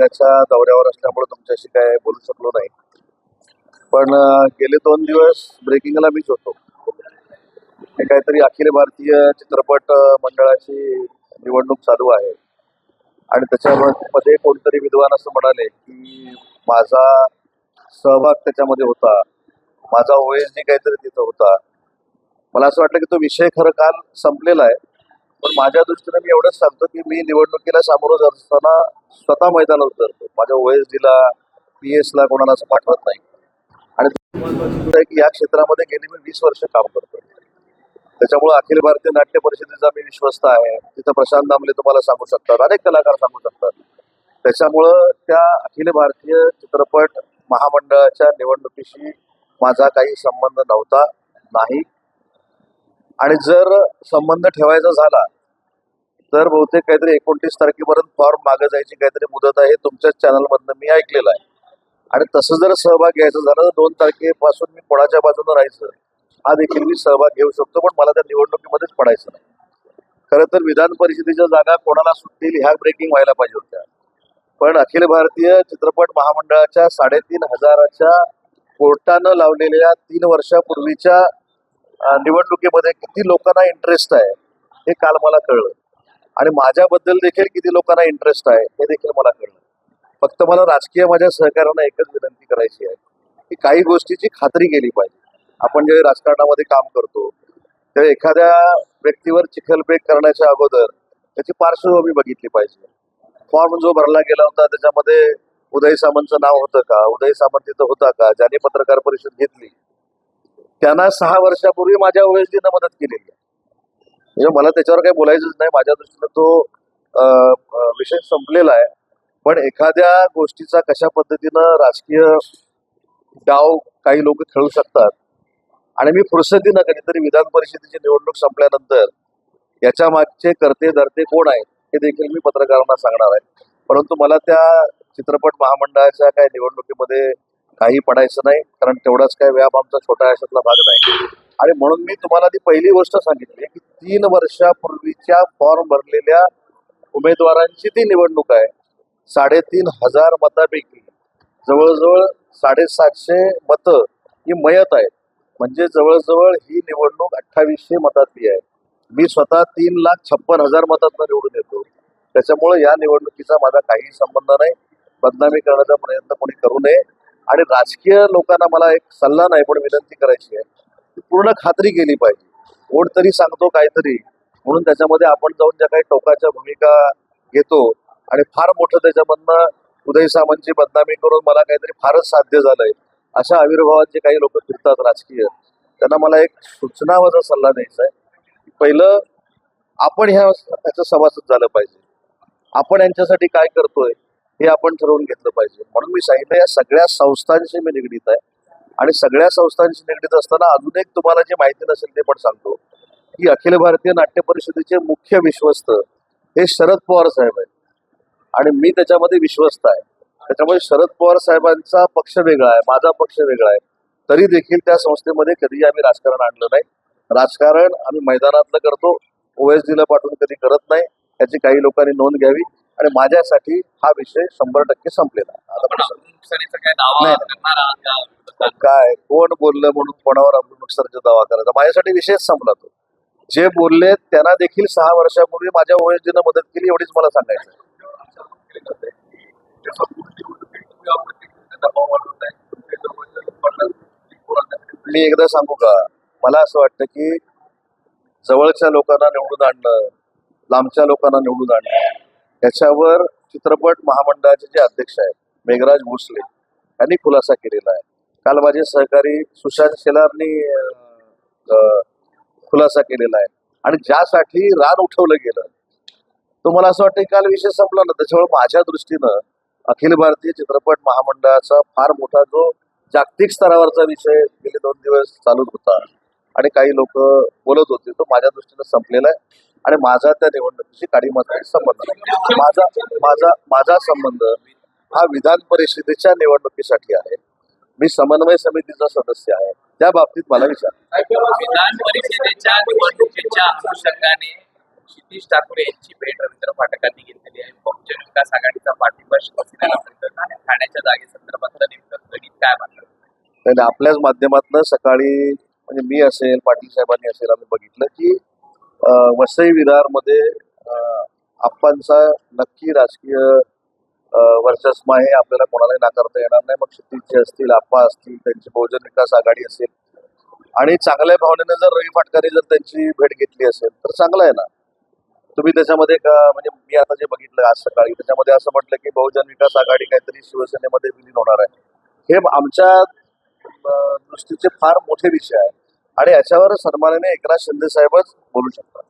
महामंडळाच्या दौऱ्यावर असल्यामुळे तुमच्याशी काय बोलू शकलो नाही. पण गेले 2 दिवस ब्रेकिंगला मीच होतो. हे काहीतरी अखिल भारतीय चित्रपट मंडळाची निवडणूक चालू आहे आणि त्याच्यामध्ये कोणतरी विद्वान असं म्हणाले की माझा सहभाग त्याच्यामध्ये होता, माझा ओएसडी काहीतरी तिथं होता. मला असं वाटलं की तो विषय खरं काल संपलेला आहे, पण माझ्या दृष्टीने मी एवढंच सांगतो की मी निवडणुकीला सामोरं जात असताना स्वतः मैदानावर उतरतो. माझ्या ओएसडीला PS ला कोणाला असं पाठवत नाही. आणि महत्त्वाचं आहे की या क्षेत्रामध्ये गेली मी 20 वर्ष काम करतो. त्याच्यामुळे अखिल भारतीय नाट्य परिषदेचा मी विश्वस्त आहे. तिथं प्रशांत दामले तुम्हाला सांगू शकतात, अनेक कलाकार सांगू शकतात. त्याच्यामुळं त्या अखिल भारतीय चित्रपट महामंडळाच्या निवडणुकीशी माझा काही संबंध नव्हता, नाही. आणि जर संबंध ठेवायचा झाला तर बहुतेक काहीतरी 29 तारखेपर्यंत फॉर्म मागे जायची काहीतरी मुदत आहे, तुमच्याच चॅनलमधनं मी ऐकलेलं आहे. आणि तसं जर सहभाग घ्यायचा झाला तर 2 तारखेपासून मी कोणाच्या बाजूनं राहायचं हा देखील मी सहभाग घेऊ शकतो, पण मला त्या निवडणुकीमध्येच पडायचं नाही. खरं तर विधान परिषदेच्या जागा कोणाला सुटतील ह्या ब्रेकिंग व्हायला पाहिजे होत्या. पण अखिल भारतीय चित्रपट महामंडळाच्या 3,500च्या कोर्टानं लावलेल्या 3 वर्षापूर्वीच्या निवडणुकीमध्ये किती लोकांना इंटरेस्ट आहे हे काल मला कळलं. आणि माझ्याबद्दल देखील किती लोकांना इंटरेस्ट आहे हे देखील मला कळलं. फक्त मला राजकीय माझ्या सहकार्यांना एकच विनंती करायची आहे की काही गोष्टीची खात्री केली पाहिजे. आपण जे राजकारणामध्ये काम करतो तेव्हा एखाद्या व्यक्तीवर चिखलफेक करण्याच्या अगोदर त्याची पार्श्वभूमी बघितली पाहिजे. फॉर्म जो भरला गेला होता त्याच्यामध्ये उदय सामंतचं नाव होतं का, उदय सामंत तिथं होता का, ज्यांनी पत्रकार परिषद घेतली त्यांना 6 वर्षापूर्वी माझ्या ओएसडीनं मदत केलेली आहे. म्हणजे मला त्याच्यावर काही बोलायचंच नाही. माझ्या दृष्टीनं तो विषय संपलेला आहे. पण एखाद्या गोष्टीचा कशा पद्धतीनं राजकीय डाव काही लोक खेळू शकतात आणि मी फुरसतीनं कधीतरी विधान परिषदेची निवडणूक संपल्यानंतर याच्या मागचे करते धरते कोण आहेत हे देखील मी पत्रकारांना सांगणार आहे. परंतु मला त्या चित्रपट महामंडळाच्या काही निवडणुकीमध्ये काही पडायचं नाही, कारण तेवढाच काय व्याप आमचा छोटा अशातला भाग नाही. आणि म्हणून मी तुम्हाला ती पहिली गोष्ट सांगितली की 3 वर्षापूर्वीच्या फॉर्म भरलेल्या उमेदवारांची ती निवडणूक आहे. 3,500 मतापैकी जवळजवळ 750 मतं ही मयत आहेत. म्हणजे जवळजवळ ही निवडणूक 2800 मतातली आहे. मी स्वतः 3,56,000 मतांना निवडून येतो. त्याच्यामुळे या निवडणुकीचा माझा काही संबंध नाही. बदनामी करण्याचा प्रयत्न कोणी करू नये. आणि राजकीय लोकांना मला एक सल्ला नाही पण विनंती करायची आहे की पूर्ण खात्री केली पाहिजे. कोण तरी सांगतो काहीतरी म्हणून त्याच्यामध्ये आपण जाऊन ज्या काही टोकाच्या भूमिका घेतो आणि फार मोठं त्याच्यामधनं उदय सामंतची बदनामी करून मला काहीतरी फारच साध्य झालंय अशा आविर्भावात जे काही लोक फिरतात राजकीय, त्यांना मला एक सूचनावाचा सल्ला द्यायचा आहे. पहिलं आपण ह्याचं सभासद झालं पाहिजे. आपण यांच्यासाठी काय करतोय हे आपण ठरवून घेतलं पाहिजे. म्हणून मी सांगितलं या सगळ्या संस्थांशी मी निगडीत आहे. आणि सगळ्या संस्थांशी निगडीत असताना अजून एक तुम्हाला जी माहिती नसेल ते पण सांगतो की अखिल भारतीय नाट्य परिषदेचे मुख्य विश्वस्त हे शरद पवार साहेब आहेत आणि मी त्याच्यामध्ये विश्वस्त आहे. त्याच्यामुळे शरद पवार साहेबांचा पक्ष वेगळा आहे, माझा पक्ष वेगळा आहे, तरी देखील त्या संस्थेमध्ये कधीही आम्ही राजकारण आणलं नाही. राजकारण आम्ही मैदानातलं करतो, ओएसडीला पाठवून कधी करत नाही. याची काही लोकांनी नोंद घ्यावी. आणि माझ्यासाठी हा विषय 100% संपलेला आहे. काय कोण बोललं म्हणून कोणावर अब्दुल नुकसानीचा दावा करायचा? माझ्यासाठी विषयच संपला. तो जे बोलले त्यांना देखील 6 वर्षापूर्वी माझ्या ओएसडीनं मदत केली एवढीच मला सांगायचं. मी एकदा सांगू का, मला असं वाटतं की जवळच्या लोकांना निवडून आणणं, लांबच्या लोकांना निवडून आणणं याच्यावर चित्रपट महामंडळाचे जे अध्यक्ष आहेत मेघराज भोसले यांनी खुलासा केलेला आहे. काल माझे सहकारी सुशांत शेलारनी खुलासा केलेला आहे. आणि ज्यासाठी रान उठवलं गेलं तो मला असं वाटतं काल विषय संपला ना. त्याच्यामुळे माझ्या दृष्टीनं अखिल भारतीय चित्रपट महामंडळाचा फार मोठा जो जागतिक स्तरावरचा विषय गेले 2 दिवस चालूच होता आणि काही लोक बोलत होते, तो माझ्या दृष्टीनं संपलेला आहे. आणि माझा त्या निवडणुकीशी काडीमात्राचा संबंध नाही. माझा माझा माझा संबंध हा विधान परिषदेच्या निवडणुकीसाठी आहे. मी समन्वय समितीचा सदस्य आहे. त्या बाबतीत मला विचार. विधान परिषदेच्या निवडणुकीच्या अनुषंगाने क्षितिज ठाकूर यांची भेट रवींद्र फाटकांनी घेतलेली आहे. बहुजन विकास आघाडीचा पाठिंबा शिवसेनेला मिळतो आणि ठाण्याच्या जागेसंदर्भातलं नेमकं गणित काय मानलं? आणि आपल्याच माध्यमातून सकाळी म्हणजे मी असेल पाटील साहेबांनी असेल आम्ही बघितलं की वसई विरारमध्ये आप्पांचा नक्की राजकीय वर्चस्व आहे, आपल्याला कोणालाही नाकारता येणार नाही. मग क्षितिजचे असतील, आप्पा असतील, त्यांची बहुजन विकास आघाडी असेल आणि चांगल्या भावनेने जर रवी फाटकाने जर त्यांची भेट घेतली असेल तर चांगलं आहे ना. तुम्ही त्याच्यामध्ये म्हणजे मी आता जे बघितलं आज सकाळी त्याच्यामध्ये असं म्हटलं की बहुजन विकास आघाडी काहीतरी शिवसेनेमध्ये विलीन होणार आहे. हे आमच्या दृष्टीचे फार मोठे विषय आहे आणि याच्यावर सन्मानाने एकनाथ शिंदे साहेबच बोलू शकतात.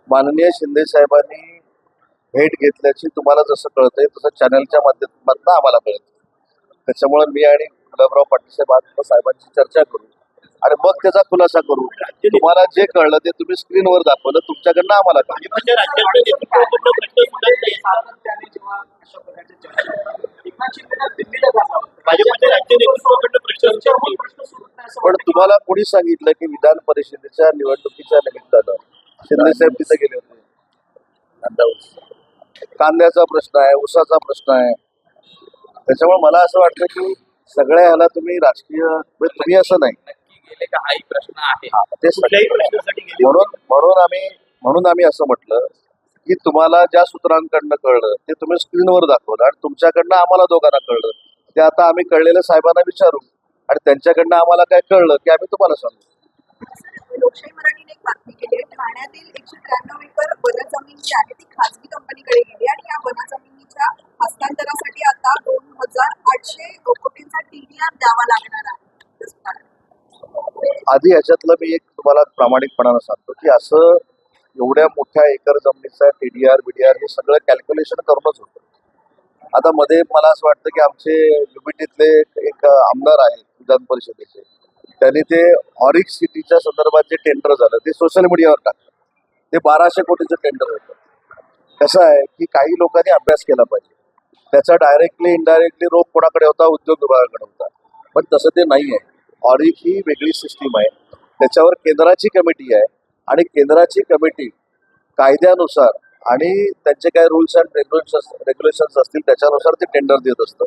माननीय शिंदे साहेबांनी भेट घेतल्याची तुम्हाला जसं कळतंय तसं चॅनलच्या माध्यमातून आम्हाला कळतं. त्याच्यामुळे मी आणि गुलाबराव पाटील साहेबांची चर्चा करू आणि मग त्याचा खुलासा करू. तुम्हाला जे कळलं ते तुम्ही स्क्रीनवर दाखवलं, तुमच्याकडनं आम्हाला कळलं. पण तुम्हाला कोणी सांगितलं की विधान परिषदेच्या निवडणुकीच्या निमित्तानं शिंदे साहेब तिथे गेले होते? कांद्याचा प्रश्न आहे, ऊसाचा प्रश्न आहे. त्याच्यामुळे मला असं वाटतं की सगळ्या ह्याला तुम्ही राजकीय म्हणजे तुम्ही असं नाही गेले का हाही प्रश्न आहे. ते म्हणून आम्ही असं म्हटलं की तुम्हाला ज्या सूत्रांकडनं कळलं ते तुम्ही स्क्रीनवर दाखवलं आणि तुमच्याकडनं आम्हाला दोघांना कळलं ते आता आम्ही कळलेल्या साहेबांना विचारू आणि त्यांच्याकडनं आम्हाला काय कळलं की आम्ही तुम्हाला सांगू. लोकशाही मराठीने एक बातमी केली आहे. ठाण्यातील 193 एकर वनजमीन जी आहे ती खासगी कंपनीकडे गेली आणि या वनजमिनीच्या हस्तांतरासाठी आता 2,800 कोटींचा TDR द्यावा लागणार आहे. आधी ह्याच्यातलं मी एक तुम्हाला प्रामाणिकपणानं सांगतो की असं एवढ्या मोठ्या एकर जमिनीचा TDR BDR हे सगळं कॅल्क्युलेशन करूनच होतं. आता मध्ये मला असं वाटतं की आमचे युबीटीतले एक आमदार आहेत विधान परिषदेचे, त्यांनी ते ऑरिक सिटीच्या संदर्भात जे टेंडर झालं ते सोशल मीडियावर टाकलं. ते 1200 कोटीचं टेंडर होतं. कसं आहे की काही लोकांनी अभ्यास केला पाहिजे. त्याचा डायरेक्टली इनडायरेक्टली रोख कोणाकडे होता? उद्योग विभागाकडे होता. पण तसं ते नाही आहे. ऑरिक ही वेगळी सिस्टीम आहे, त्याच्यावर केंद्राची कमिटी आहे आणि केंद्राची कमिटी कायद्यानुसार आणि त्यांचे काय रूल्स अँड रेग्युलेशन्स असतील त्याच्यानुसार ते टेंडर देत असतं.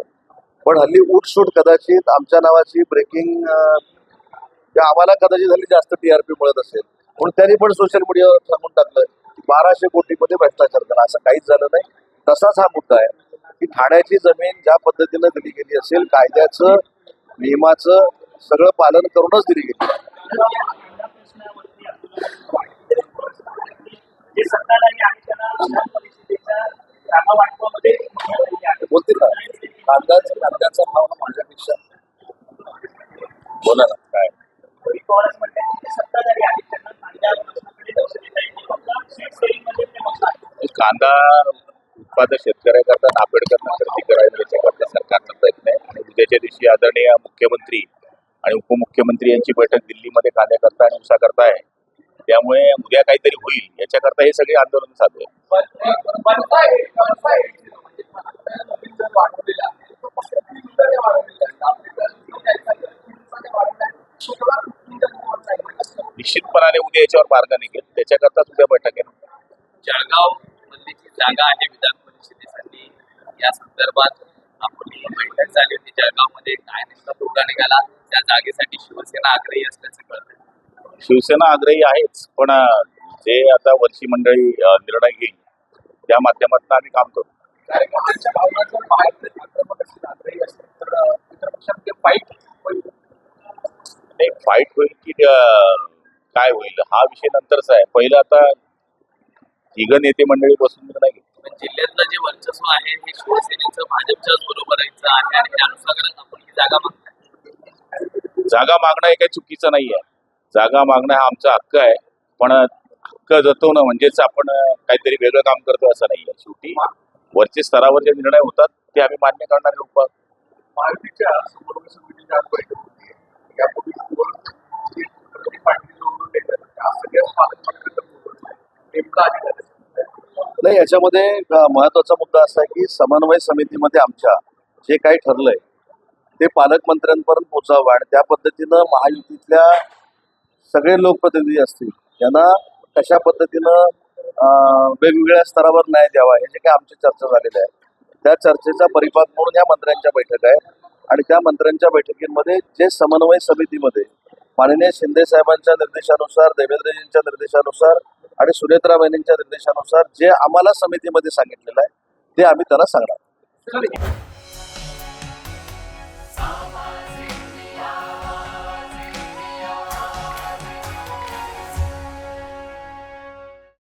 पण हल्ली उठसूट कदाचित आमच्या नावाची ब्रेकिंग आम्हाला कदाचित हल्ली जास्त TRP मिळत असेल म्हणून त्यांनी पण सोशल मीडियावर सांगून टाकलं की 1200 कोटीमध्ये भ्रष्टाचार झाला. असं काहीच झालं नाही. तसाच हा मुद्दा आहे की ठाण्याची जमीन ज्या पद्धतीनं दिली गेली असेल कायद्याचं नियमाचं सगळं पालन करूनच दिली गेली. बोलतील ना कांद्याचा भाव हा माझ्यापेक्षा बोला ना काय कांदा उत्पादक शेतकऱ्याकरता नाफेड करणं खरेदी करायला याच्याकरता सरकारचा प्रयत्न आहे आणि उद्याच्या दिवशी आदरणीय मुख्यमंत्री आणि उपमुख्यमंत्री यांची बैठक दिल्लीमध्ये कांद्याकरता आणि ऊसाकरता आहे. त्यामुळे उद्या काहीतरी होईल याच्याकरता हे सगळे आंदोलन चालू आहे. निश्चितपणाने उद्या याच्यावर मार्ग निघेल, त्याच्याकरता उद्या बैठक आहे. जळगाव मधली जागा आहे विधान परिषदेसाठी, या संदर्भात आपली बैठक झाली होती जळगावमध्ये. काय नेमका तोडगा निघाला? त्या जागेसाठी शिवसेना आग्रही असल्याचं कळतं. शिवसेना आग्रही आहेच, पण जे आता वर्षी मंडळी निर्णय घेईल त्या माध्यमातून आम्ही काम करू. नाही फाईट होईल की काय होईल हा विषय नंतरचा आहे. पहिलं आता तिघ नेते मंडळी बसून निर्णय घेईल. पण जिल्ह्यातलं जे वर्चस्व आहे हे शिवसेनेचं भाजपच्याच बरोबरीचं आहे आणि त्यानुसारच आपण ही जागा मागतो. जागा मागणं हे काही चुकीचं नाही आहे. जागा मागणं हा आमचा हक्क आहे, पण हक्क जतवणं म्हणजेच आपण काहीतरी वेगळं काम करतो असं नाही आहे. शेवटी वरच्या स्तरावर जे निर्णय होतात ते आम्ही मान्य करणारे लोक आहोत. महायुतीच्या समन्वय समितीच्या आज बैठक होती. यापूर्वी नाही नाही, याच्यामध्ये महत्वाचा मुद्दा असा आहे की समन्वय समितीमध्ये आमच्या जे काही ठरलंय ते पालकमंत्र्यांपर्यंत पोहोचावं आणि त्या पद्धतीनं महायुतीतल्या सगळे लोकप्रतिनिधी असतील त्यांना कशा पद्धतीनं वेगवेगळ्या स्तरावर न्याय द्यावा हे जे काही आमची चर्चा झालेली आहे त्या चर्चेचा परिपाक म्हणून या मंत्र्यांच्या बैठक आहे आणि त्या मंत्र्यांच्या बैठकीमध्ये जे समन्वय समितीमध्ये माननीय शिंदे साहेबांच्या निर्देशानुसार, देवेंद्रजींच्या निर्देशानुसार आणि सुनेत्रा बहिणींच्या निर्देशानुसार जे आम्हाला समितीमध्ये सांगितलेलं आहे ते आम्ही त्यांना सांगणार.